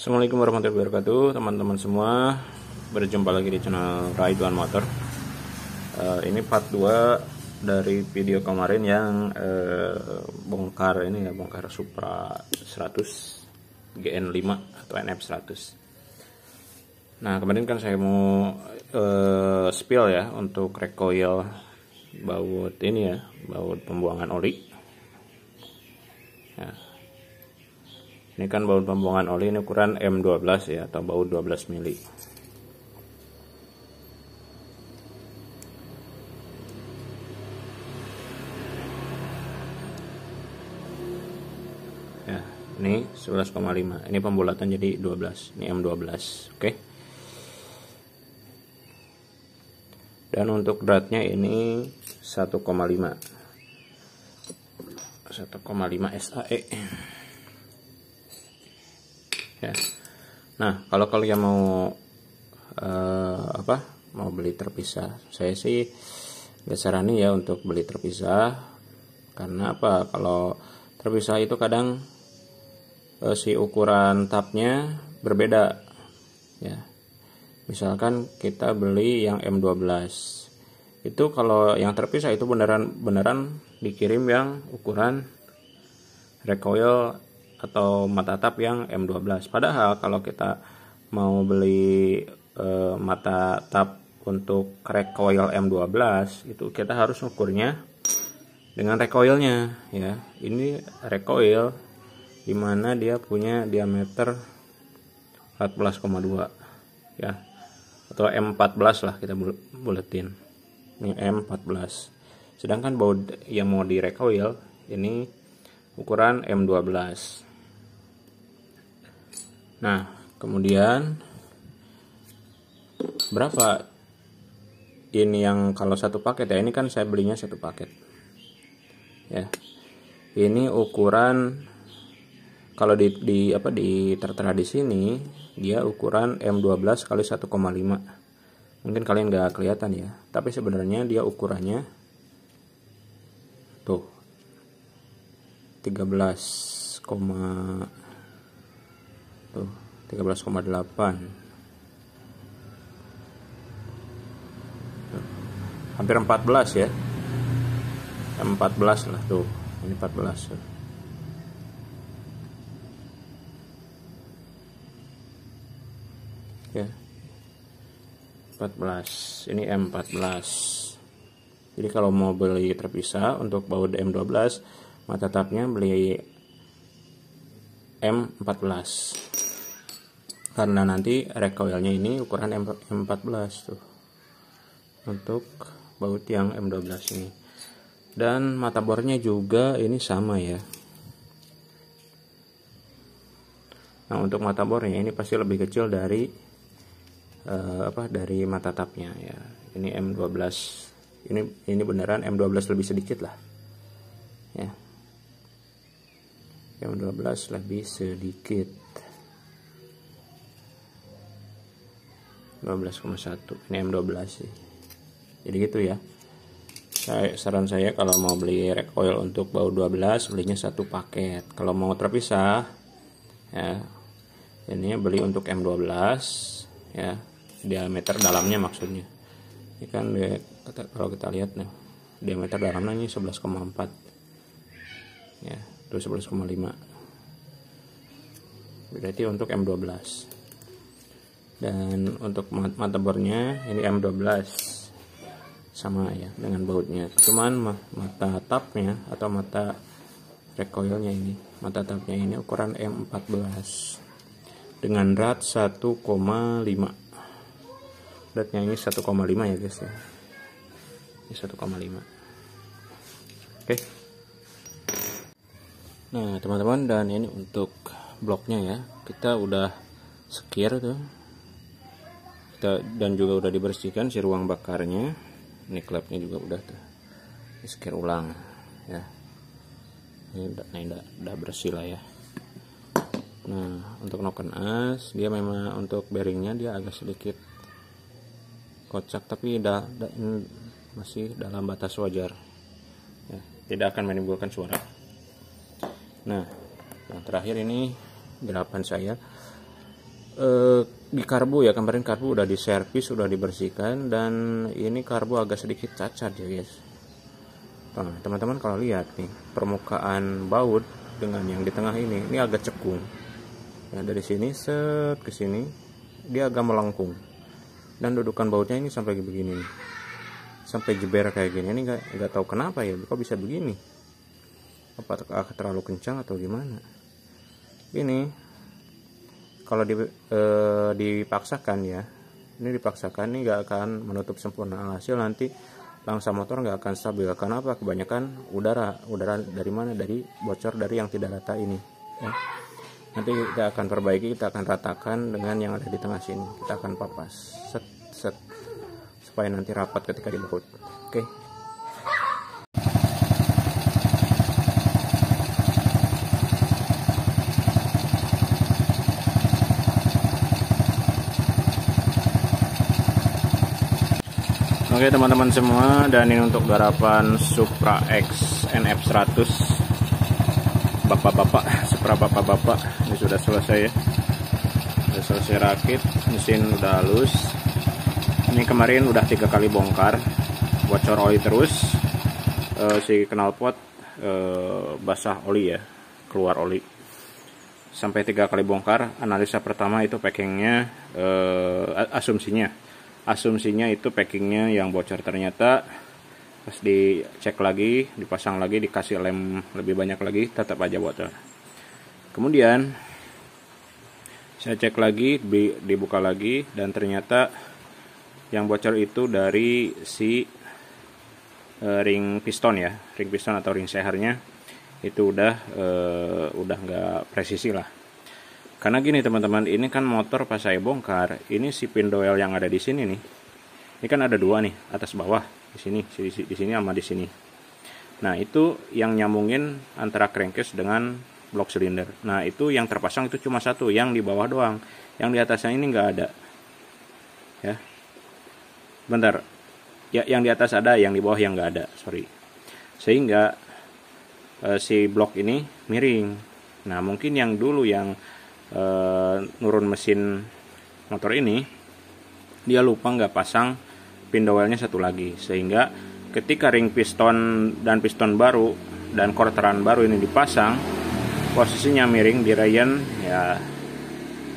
Assalamualaikum warahmatullahi wabarakatuh, teman-teman semua. Berjumpa lagi di channel Ridwan Motor. Ini part 2 dari video kemarin yang bongkar ini ya, bongkar Supra 100 GN5 atau NF100. Nah, kemarin kan saya mau spill ya untuk recoil baut ini ya, baut pembuangan oli. Ya. Ini kan baut pembuangan oli, ini ukuran M12 ya, atau baut 12 mili. Ya, ini 11,5. Ini pembulatan jadi 12. Ini M12, oke. Dan untuk dratnya ini 1,5. 1,5 SAE. Ya. Nah, kalau kalian mau mau beli terpisah, saya sih gak saranin ya untuk beli terpisah. Karena apa? Kalau terpisah itu kadang si ukuran tabnya berbeda. Ya. Misalkan kita beli yang M12. Itu kalau yang terpisah itu beneran dikirim yang ukuran recoil atau mata tab yang M12. Padahal kalau kita mau beli mata tab untuk recoil M12 itu kita harus ukurnya dengan recoilnya ya. Ini recoil dimana dia punya diameter 14,2 ya, atau M14 lah kita buletin. Ini M14. Sedangkan baut yang mau di recoil ini ukuran M12. Nah, kemudian berapa ini yang kalau satu paket ya? Ini kan saya belinya satu paket. Ya. Ini ukuran kalau di tertera di sini dia ukuran M12 kali 1,5. Mungkin kalian nggak kelihatan ya, tapi sebenarnya dia ukurannya tuh 13,8, hampir 14 ya, 14 lah tuh, ini 14 ya, 14, ini M14. Jadi kalau mau beli terpisah untuk baut M12, mata tabnya beli M14 karena nanti recoilnya ini ukuran M14 tuh untuk baut yang M12 ini. Dan mata bornya juga ini sama ya. Nah, untuk mata bornya ini pasti lebih kecil dari dari mata tabnya ya. Ini M12, ini beneran M12 lebih sedikit lah ya. M12 lebih sedikit, 12,1. Ini M12 sih. Jadi gitu ya. Saran saya kalau mau beli recoil untuk baut 12 belinya satu paket. Kalau mau terpisah ya, ini beli untuk M12 ya, diameter dalamnya maksudnya. Ini kan kalau kita lihat nih, diameter dalamnya ini 11,4 ya, itu 11,5. Berarti untuk M12. Dan untuk motherboardnya ini M12 sama ya dengan bautnya. Cuman mata tabnya atau mata recoilnya ini, mata tabnya ini ukuran M14 dengan drat 1,5. Dratnya ini 1,5 ya guys ya. Ini 1,5. Oke. Nah, teman-teman, dan ini untuk bloknya ya. Kita udah secure tuh. Dan juga udah dibersihkan si ruang bakarnya. Ini klepnya juga udah tuh di secure ulang ya. Ini udah bersih lah ya. Nah, untuk noken as dia memang untuk bearingnya dia agak sedikit kocak, tapi masih dalam batas wajar ya, tidak akan menimbulkan suara. Nah, yang terakhir ini gerapan saya Di karbu ya, kemarin karbu udah diservis, udah dibersihkan, dan ini karbu agak sedikit cacat ya guys. Nah, teman-teman kalau lihat nih permukaan baut dengan yang di tengah ini agak cekung. Ya, dari sini set ke sini dia agak melengkung, dan dudukan bautnya ini sampai begini nih. Sampai jeber kayak gini. Ini nggak tahu kenapa ya, kok bisa begini. Apa terlalu kencang atau gimana? Ini kalau dipaksakan ya, ini dipaksakan ini nggak akan menutup sempurna. Hasil nanti langsam motor nggak akan stabil. Kenapa? Kebanyakan udara dari mana? Dari bocor dari yang tidak rata ini ya. Nanti kita akan perbaiki, kita akan ratakan dengan yang ada di tengah sini. Kita akan papas set supaya nanti rapat ketika dibaut. Oke. Oke teman-teman semua, dan ini untuk garapan Supra X NF 100 bapak-bapak, Supra bapak-bapak. Ini sudah selesai ya, sudah selesai rakit, mesin udah halus. Ini kemarin udah 3 kali bongkar, bocor oli terus, si knalpot basah oli ya, keluar oli sampai 3 kali bongkar. Analisa pertama itu packingnya, asumsinya itu packingnya yang bocor. Ternyata pas dicek lagi, dipasang lagi, dikasih lem lebih banyak lagi, tetap aja bocor. Kemudian saya cek lagi, dibuka lagi, dan ternyata yang bocor itu dari si ring piston ya, ring piston atau ring sehernya itu udah nggak presisi lah. Karena gini teman-teman, ini kan motor pas saya bongkar, ini si pindoel yang ada di sini nih, ini kan ada 2 nih, atas bawah, di sini sama di sini. Nah itu yang nyambungin antara crankcase dengan blok silinder. Nah itu yang terpasang itu cuma 1, yang di bawah doang, yang di atasnya ini nggak ada. Ya, bentar, ya yang di atas ada, yang di bawah yang nggak ada, sorry. Sehingga si blok ini miring. Nah mungkin yang dulu yang nurun mesin motor ini, dia lupa nggak pasang pindoelnya 1 lagi, sehingga ketika ring piston dan piston baru dan quarteran baru ini dipasang, posisinya miring di rayon ya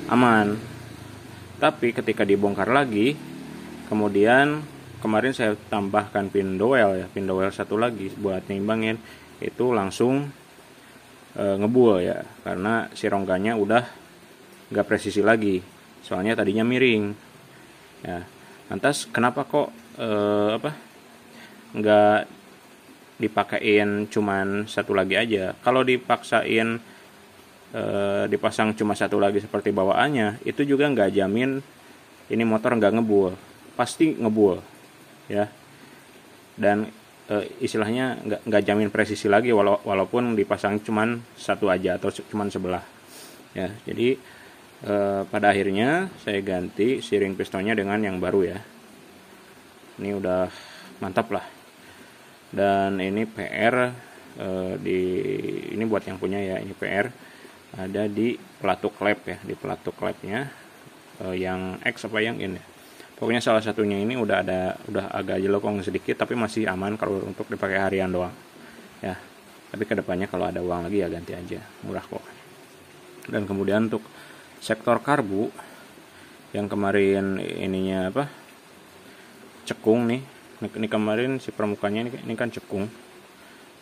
aman. Tapi ketika dibongkar lagi, kemudian kemarin saya tambahkan pindoel 1 lagi buat nimbangin, itu langsung ngebul ya, karena si rongganya udah nggak presisi lagi, soalnya tadinya miring ya. Lantas kenapa kok nggak dipakein cuman 1 lagi aja? Kalau dipaksain dipasang cuma 1 lagi seperti bawaannya, itu juga nggak jamin ini motor nggak ngebul, pasti ngebul ya. Dan istilahnya nggak jamin presisi lagi, walaupun dipasang cuman 1 aja atau cuman sebelah ya. Jadi pada akhirnya saya ganti si ring pistonnya dengan yang baru ya. Ini udah mantap lah. Dan ini PR ini buat yang punya ya, ini PR ada di pelatuk klep ya, di pelatuk klepnya yang X apa yang in ya. Pokoknya salah satunya ini udah agak jelekong sedikit, tapi masih aman kalau untuk dipakai harian doang ya. Tapi kedepannya kalau ada uang lagi ya ganti aja, murah kok. Dan kemudian untuk sektor karbu yang kemarin ininya cekung nih, ini kemarin si permukaannya ini kan cekung,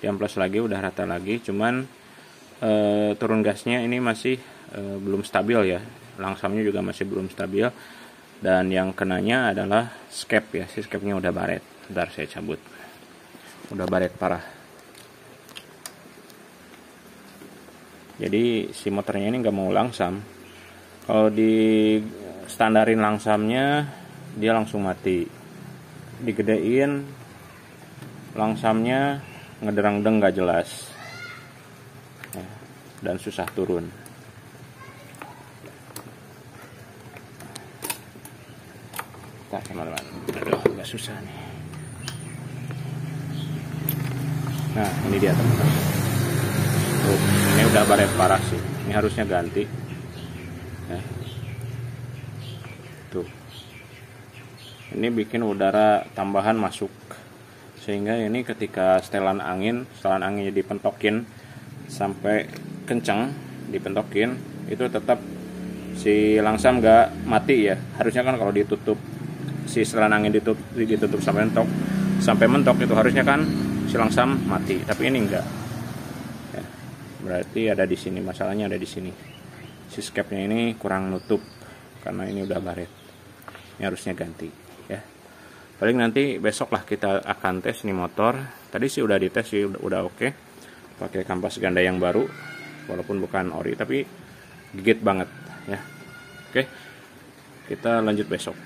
diamplas lagi, udah rata lagi, cuman turun gasnya ini masih belum stabil ya, langsamnya juga masih belum stabil. Dan yang kenanya adalah skep ya, si skepnya udah baret. Bentar saya cabut, udah baret parah. Jadi si motornya ini nggak mau langsam. Kalau di standarin langsamnya dia langsung mati, digedein langsamnya ngederang-deng nggak jelas ya, dan susah turun. Nah teman-teman, aduh agak susah nih. Nah ini dia teman-teman, ini udah baret parah sih, ini harusnya ganti ya. tuh. Ini bikin udara tambahan masuk, sehingga ini ketika setelan anginnya dipentokin sampai kencang, dipentokin itu tetap si langsam nggak mati ya. Harusnya kan kalau ditutup, si setelan angin ditutup sampai mentok itu harusnya kan si langsam mati, tapi ini enggak ya, berarti ada di sini, masalahnya ada di sini, si skepnya ini kurang nutup karena ini udah baret, ini harusnya ganti ya. Paling nanti besok lah kita akan tes nih motor. Tadi sih udah dites sih, udah oke, pakai kampas ganda yang baru walaupun bukan ori tapi gigit banget ya. Oke, kita lanjut besok.